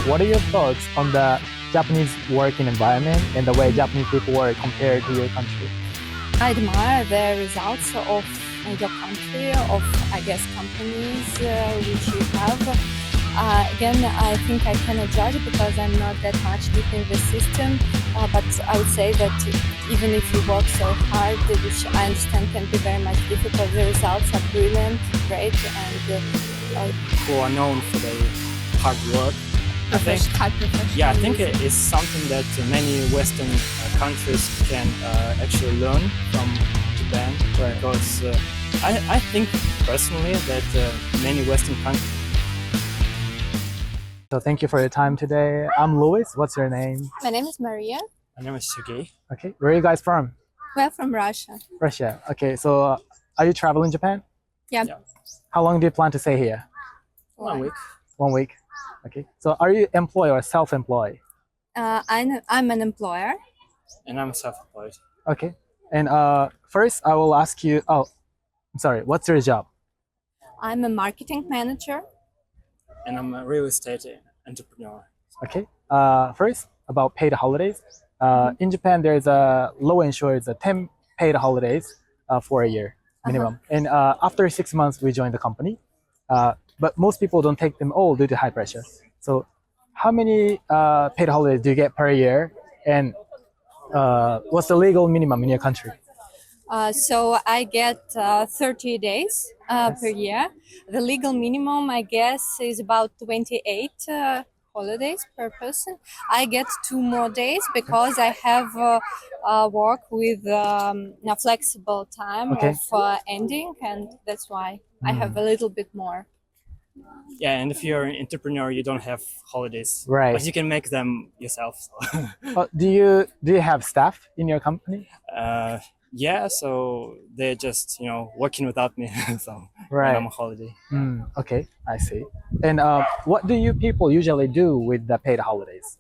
what are your thoughts on the Japanese working environment and the way Japanese people work compared to your country? I admire the results of your country, of I guess companies which you have. Again, I think I cannot judge because I'm not that much deep in the system. But I would say that even if you work so hard, which I understand can be very much difficult, the results are brilliant, great, and Who are known for their hard work. I think it is something that many Western countries can actually learn from Japan. Right. Because I think personally that many Western countries. So thank you for your time today. I'm Louis. What's your name? my name is Maria. My name is Sergey. Okay. Where are you guys from? We're from Russia. Russia. Okay. So are you traveling Japan? Yeah. Yeah. How long do you plan to stay here? 1 week. 1 week. Okay. So are you employed or self-employed? I'm an employer. And I'm self-employed. Okay. And first I will ask you, I'm sorry, what's your job? I'm a marketing manager. And I'm a real estate entrepreneur. Okay. First, about paid holidays. In Japan, there's a law ensures 10 paid holidays for a year minimum. And after 6 months, we join the company. But most people don't take them all due to high pressure. So how many paid holidays do you get per year? And what's the legal minimum in your country? So I get 30 days per year. The legal minimum, I guess, is about 28 holidays per person. I get 2 more days because I have work with a flexible time Okay. of ending, and that's why I have a little bit more. Yeah, and if you're an entrepreneur, you don't have holidays. Right. But you can make them yourself. So. Do you have staff in your company? Yeah, so they're just, working without me. So Right. when I'm on holiday. Okay, I see. And what do you people usually do with the paid holidays?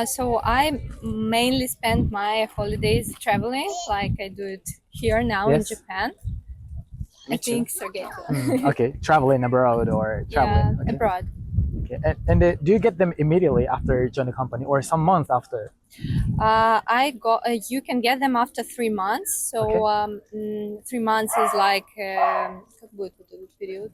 So I mainly spend my holidays traveling, like I do it here now in Yes. Japan. Me I too. think Sergey. Okay, traveling abroad or traveling. Yeah, Okay. abroad. Okay. And do you get them immediately after you join the company or some months after? You can get them after 3 months. So 3 months is like как будет вот этот период?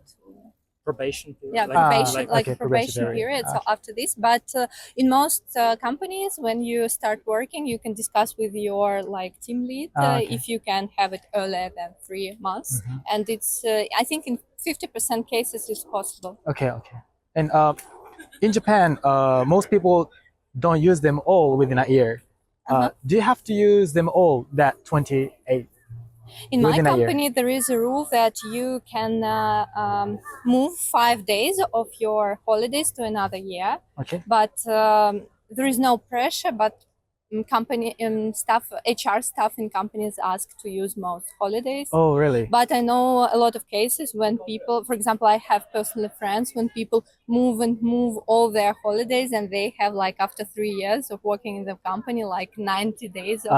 Probation period. Yeah, like- probation, like- like okay, a probation probationary. period. So after this, but in most companies, when you start working, you can discuss with your team lead Okay. if you can have it earlier than 3 months, and it's I think in 50% cases it's possible. Okay. And in Japan, most people don't use them all within a year. Do you have to use them all, that 28? In my Within a year. company, there is a rule that you can move 5 days of your holidays to another year, Okay. but there is no pressure. But company staff, HR staff in companies ask to use most holidays. Oh, really? But I know a lot of cases when people, for example, I have personally friends when people move all their holidays, and they have after 3 years of working in the company 90 days of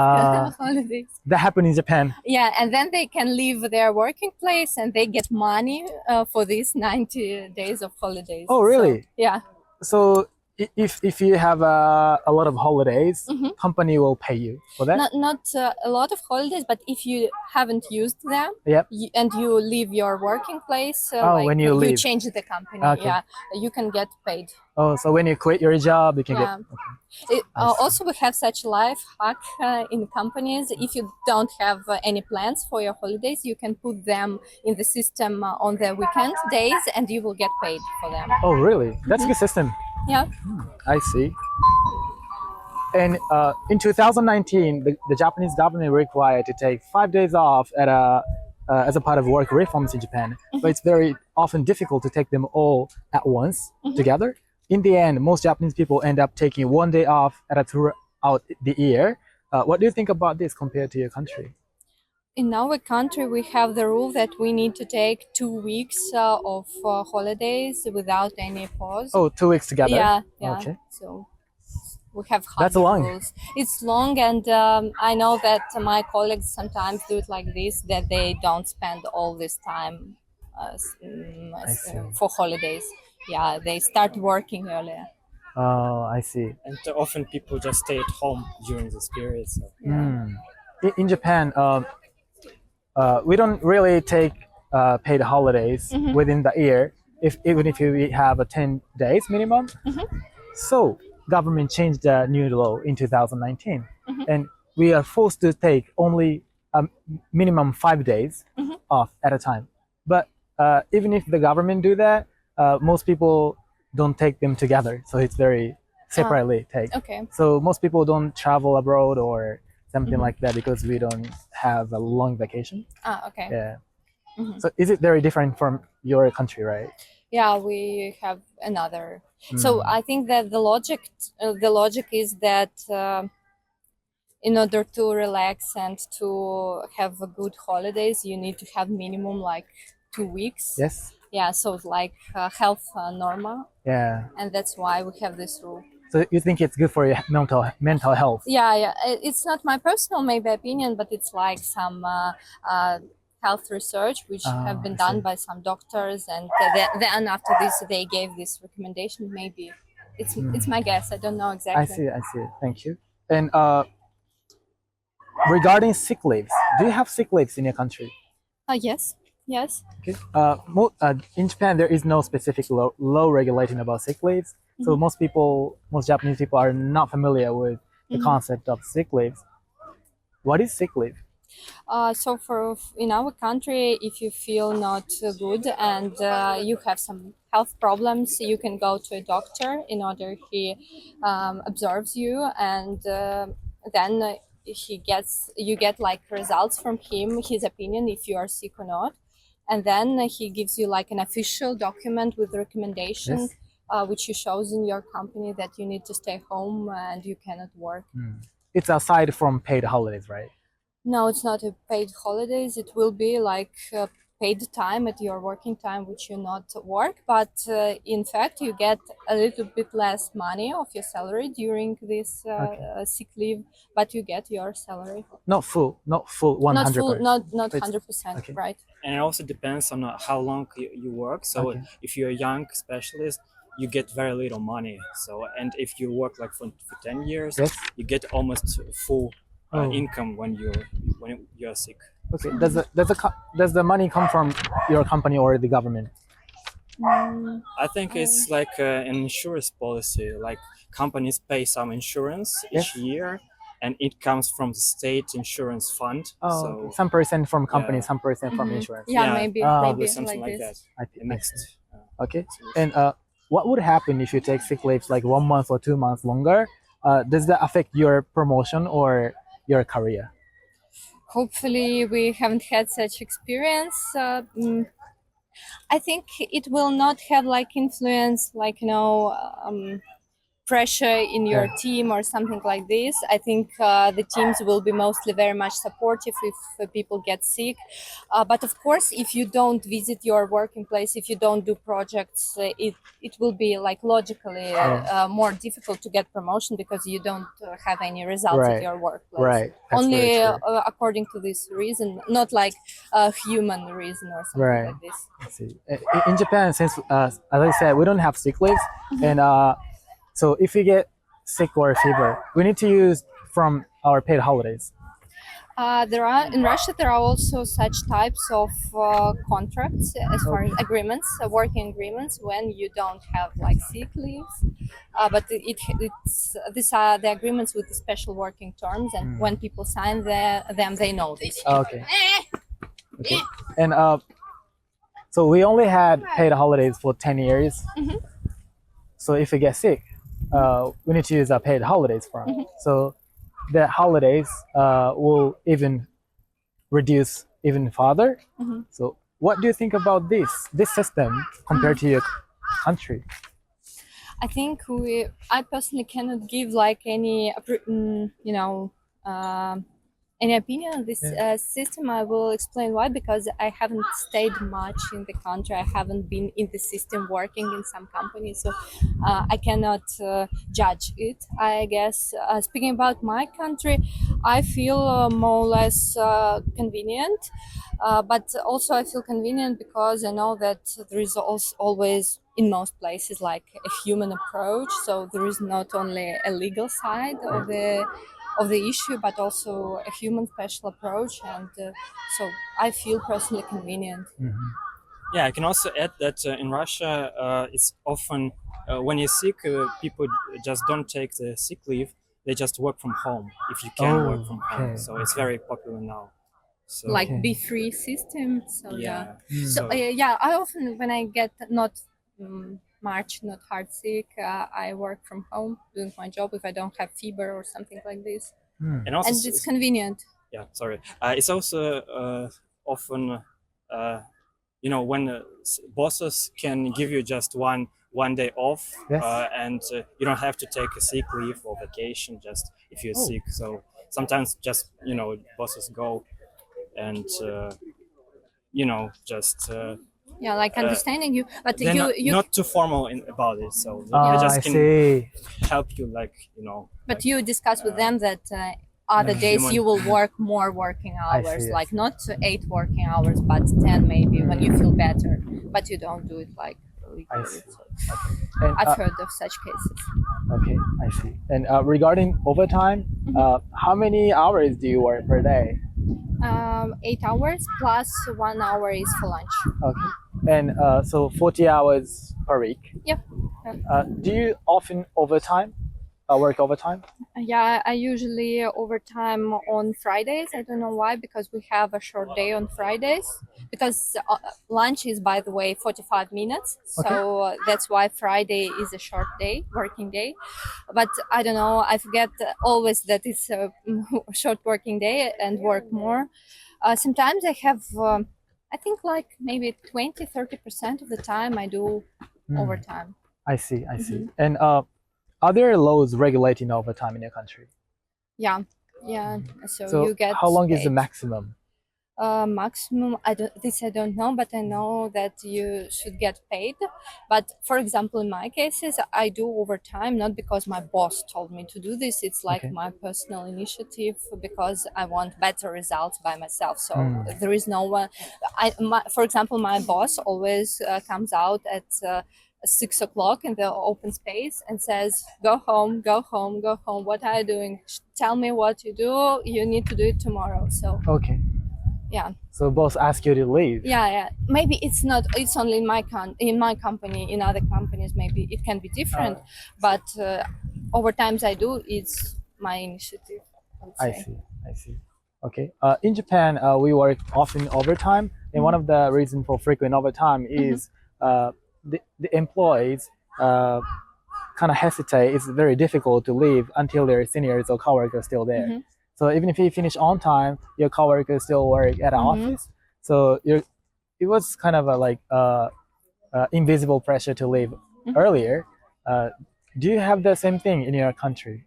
holidays. That happened in Japan. Yeah, and then they can leave their working place and they get money for these 90 days of holidays. Oh, really? So, yeah. So if you have a lot of holidays, company will pay you for that? Not a lot of holidays, but if you haven't used them Yep. and you leave your working place, when you leave. change the company, Okay. yeah, you can get paid. Oh, so when you quit your job, you can Yeah. get... Okay. Also, we have such life hack in companies. If you don't have any plans for your holidays, you can put them in the system on the weekend days, and you will get paid for them. Oh, really? That's a good system. Yeah. I see. And in 2019, the Japanese government required to take 5 days off as a part of work reforms in Japan. But it's very often difficult to take them all at once together. In the end, most Japanese people end up taking 1 day off throughout the year. What do you think about this compared to your country? In our country, we have the rule that we need to take 2 weeks of holidays without any pause. Oh, 2 weeks together? Yeah. Okay. So we have That's hard long. rules. It's long, and I know that my colleagues sometimes do it like this, that they don't spend all this time see. for holidays. Yeah, they start working earlier. Oh, I see. And often people just stay at home during this period. So. In Japan, we don't really take paid holidays within the year, even if we have a 10 days minimum. So government changed the new law in 2019, and we are forced to take only a minimum 5 days off at a time. But even if the government do that, most people don't take them together, so it's very separately take. Okay. So most people don't travel abroad or something like that because we don't have a long vacation. Okay. Yeah. So is it very different from your country, right? Yeah, we have another. So I think that the logic is that in order to relax and to have a good holidays, you need to have minimum like 2 weeks. Yes. Yeah, so it's like health norma, Yeah. and that's why we have this rule. So you think it's good for your mental health? Yeah. It's not my personal maybe opinion, but it's like some health research which have been done by some doctors, and then after this they gave this recommendation. Maybe it's my guess. I don't know exactly. I see. Thank you. And regarding sick leaves, do you have sick leaves in your country? Yes. Okay. In Japan, there is no specific law regulating about sick leaves. So most Japanese people are not familiar with the concept of sick leaves. What is sick leave? So in our country, if you feel not good and you have some health problems, you can go to a doctor in order he observes you, and then you get like results from him, his opinion if you are sick or not, and then he gives you like an official document with recommendation. Yes. Which you shows in your company that you need to stay home and you cannot work. It's aside from paid holidays, right? No, it's not a paid holidays. It will be like paid time at your working time, which you not work. But in fact, you get a little bit less money of your salary during this sick leave, but you get your salary. Not full 100%. Not 100%, okay. Right? And it also depends on how long you work. So if you're a young specialist, you get very little money. So, and if you work like for 10 years, Yes. you get almost full income when you're sick. Okay. Does the money come from your company or the government? I think it's like an insurance policy. Like companies pay some insurance each year, and it comes from the state insurance fund. So Some percent from company, some percent from insurance. Yeah, maybe something like this. that. Next. Okay. And what would happen if you take sick leaves like 1 month or 2 months longer? Does that affect your promotion or your career? Hopefully, we haven't had such experience. I think it will not have like influence, like pressure in your team or something like this. I think the teams will be mostly very much supportive if people get sick. But of course, if you don't visit your working place, if you don't do projects, it will be like logically more difficult to get promotion because you don't have any results at your workplace. Right. That's Only very true. according to this reason, not like a human reason or something like this. I see. In Japan, since as I said, we don't have sick leaves, and so if we get sick or fever, we need to use from our paid holidays. In Russia there are also such types of contracts as far as agreements, working agreements, when you don't have like sick leaves. But these are the agreements with the special working terms, and when people sign them, they know this. Okay. And so we only had paid holidays for 10 years. So if we get sick, we need to use our paid holidays from. So the holidays will even reduce even further. So what do you think about this system compared to your country? I think I personally cannot give like any any opinion on this system. I will explain why, because I haven't stayed much in the country. I haven't been in the system working in some companies, so I cannot judge it. I guess speaking about my country, I feel more or less convenient, but also I feel convenient because I know that there is also always in most places like a human approach. So there is not only a legal side of the issue, but also a human special approach, and so I feel personally convenient. Yeah, I can also add that in Russia, it's often when you're sick, people just don't take the sick leave; they just work from home if you can work from home. So it's very popular now. So Like B3 system. So yeah. So Yeah, I often when I get not much, not hard sick, I work from home doing my job if I don't have fever or something like this, and also and it's convenient. yeah, sorry. It's also often, when bosses can give you just one day off, Yes. and you don't have to take a sick leave or vacation just if you're sick. So sometimes just bosses go and just Yeah, like understanding you, but they're you not too formal about it. So they I just can see. help you, but you discuss with them that other days you will work more working I hours, see, I like not 8 working hours, but 10 maybe when you feel better. But you don't do it like I legally. see. So And, I've heard of such cases. okay, I see. And regarding overtime, how many hours do you work per day? 8 hours plus 1 hour is for lunch. Okay. And so 40 hours per week. Yeah. Do you often work overtime? Yeah, I usually overtime on Fridays. I don't know why, because we have a short day on Fridays. Because lunch is, by the way, 45 minutes. So that's why Friday is a short day, working day. But I don't know, I forget always that it's a short working day and work more. Sometimes I have, I think like maybe 20-30% of the time I do overtime. I see. And are there laws regulating overtime in your country? Yeah. So you get how long is the paid. maximum? Maximum, I don't know, but I know that you should get paid. But for example, in my cases, I do overtime not because my boss told me to do this. It's like my personal initiative because I want better results by myself. So there is no one. For example, my boss always comes out at 6 o'clock in the open space and says, "Go home, go home, go home. What are you doing? Tell me what you do. You need to do it tomorrow." So Okay. yeah. So boss ask you to leave. Yeah. Maybe it's not. It's only in my company. In other companies, maybe it can be different. But overtimes I do. It's my initiative. I see. Okay. In Japan, we work often overtime, and one of the reasons for frequent overtime is the employees kind of hesitate. It's very difficult to leave until their seniors or coworkers are still there. So even if you finish on time, your coworkers still work at an office. So it was kind of a invisible pressure to leave earlier. Do you have the same thing in your country?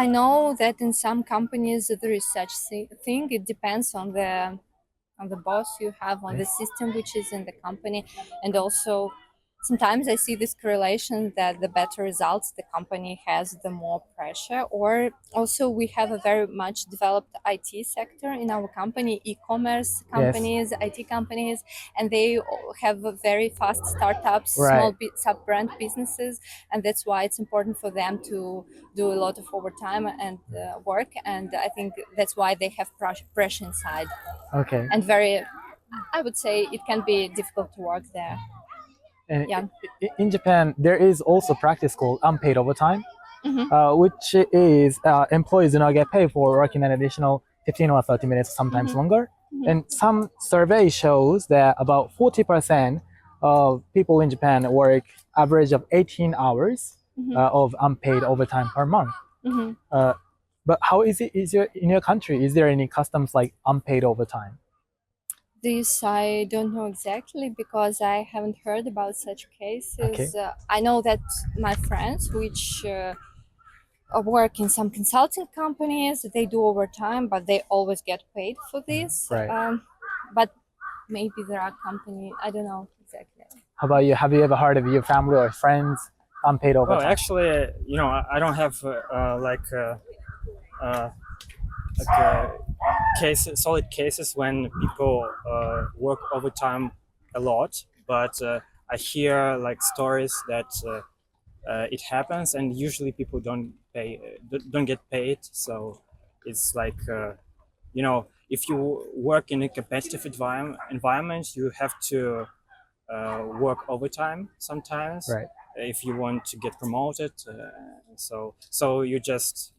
I know that in some companies there is such thing. It depends on the boss you have, on the system which is in the company, and also sometimes I see this correlation that the better results the company has, the more pressure. Or also we have a very much developed IT sector in our company, e-commerce companies, IT companies, and they have very fast startups, small sub-brand businesses, and that's why it's important for them to do a lot of overtime and work. And I think that's why they have pressure inside. Okay. And I would say it can be difficult to work there. And in Japan, there is also practice called unpaid overtime, which is employees do not get paid for working an additional 15 or 30 minutes, sometimes longer. And some survey shows that about 40% of people in Japan work average of 18 hours of unpaid overtime per month. But how is it in your country? Is there any customs like unpaid overtime? This I don't know exactly because I haven't heard about such cases. I know that my friends, which work in some consulting companies. They do overtime, but they always get paid for this. Right. But maybe there are companies, I don't know exactly. How about you? Have you ever heard of your family or friends unpaid Well, overtime? actually, I don't have solid cases when people work overtime a lot, but I hear like stories that it happens, and usually people don't get paid. So it's like if you work in a competitive environment, you have to work overtime sometimes. Right. If you want to get promoted, so you just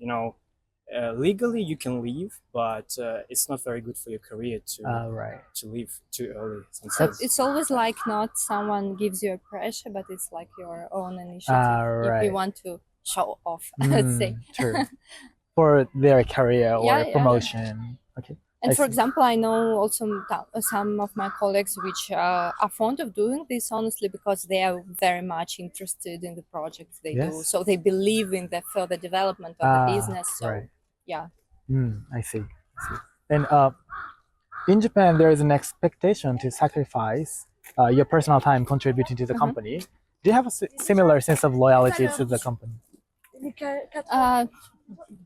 legally you can leave, but it's not very good for your career Right. to leave too early So sometimes. it's always like not someone gives you a pressure, but it's like your own initiative. If Right. you want to show off, let's say. True. For their career or Yeah. promotion. Okay. And I for see. example, I know also some of my colleagues which are fond of doing this honestly because they are very much interested in the projects they do. Yes. So they believe in the further development of the business. So Right. yeah. I see. And in Japan, there is an expectation to sacrifice your personal time contributing to the company. Do you have a similar sense of loyalty to the company?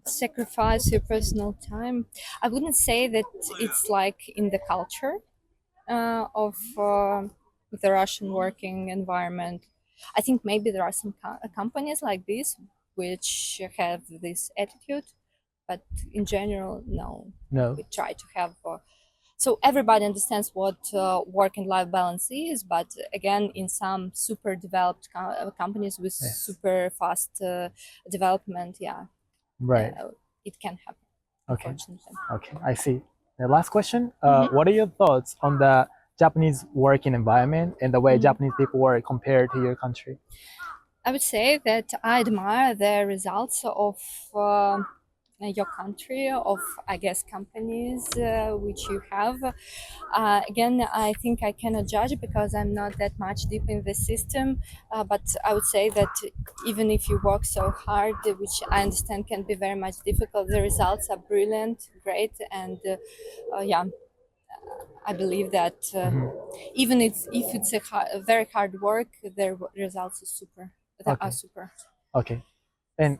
Sacrifice your personal time. I wouldn't say that it's like in the culture of the Russian working environment. I think maybe there are some companies like this which have this attitude, but in general, no. No. We try to have so everybody understands what work and life balance is, but again, in some super developed companies with Yes. super fast development, Right. it can happen. Okay. Unfortunately. Okay. I see. The last question. What are your thoughts on the Japanese working environment and the way Japanese people work compared to your country? I would say that I admire the results of your country, of I guess companies which you have. Again, I think I cannot judge because I'm not that much deep in the system. But I would say that even if you work so hard, which I understand can be very much difficult, the results are brilliant, great, and I believe that even if it's a very hard work, the results are super. Okay. Are super. Okay. And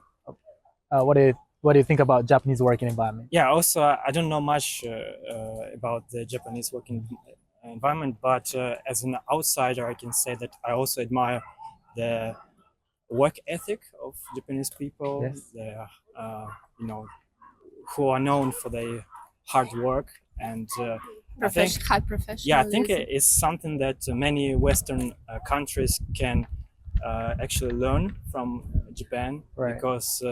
what do you think about Japanese working environment? Yeah, also I don't know much about the Japanese working environment, but as an outsider I can say that I also admire the work ethic of Japanese people. Yes. They are, who are known for their hard work, and I think High professionalism. yeah, I think it is something that many Western countries can actually learn from Japan. Right. Because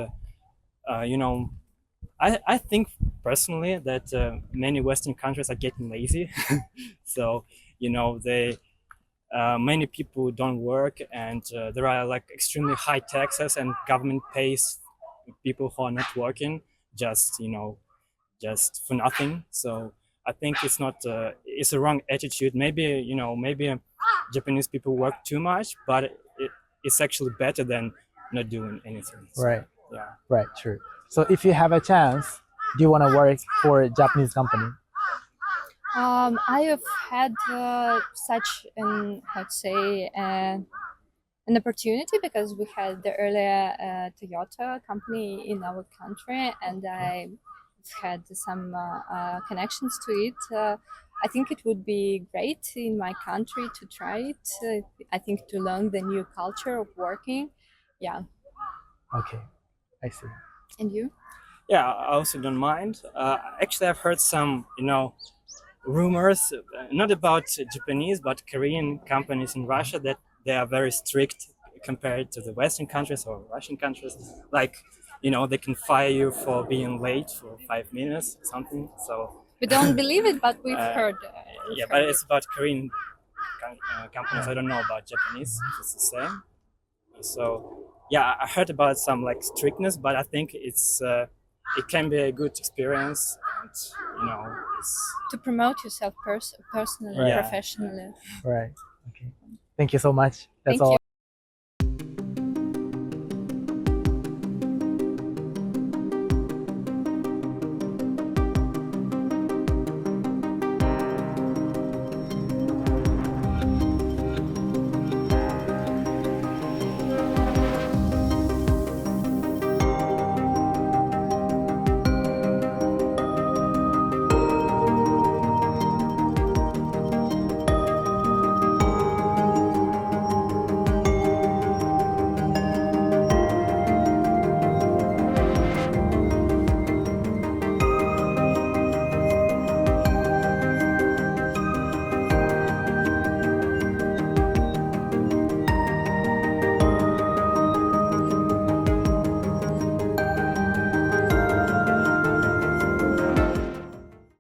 I think personally that many Western countries are getting lazy. So they many people don't work, and there are like extremely high taxes, and government pays people who are not working just for nothing. So I think it's not it's a wrong attitude. Maybe maybe Japanese people work too much, but it's actually better than not doing anything. So, Right. yeah. Right. True. So if you have a chance, do you want to work for a Japanese company? I have had such an, I'd say, an opportunity because we had the earlier Toyota company in our country, and I had some connections to it. I think it would be great in my country to try it. I think to learn the new culture of working. Yeah. Okay. I see. And you? Yeah, I also don't mind. Actually, I've heard some, rumors, not about Japanese, but Korean companies in Russia, that they are very strict compared to the Western countries or Russian countries. Like, they can fire you for being late for 5 minutes or something. So We don't believe it, but we've heard. yeah, but it's about Korean companies. I don't know about Japanese. If it's the same. So yeah, I heard about some like strictness, but I think it can be a good experience, and it's To promote yourself personally, Yeah. professionally. Right. Okay. Thank you so much. That's Thank all. you.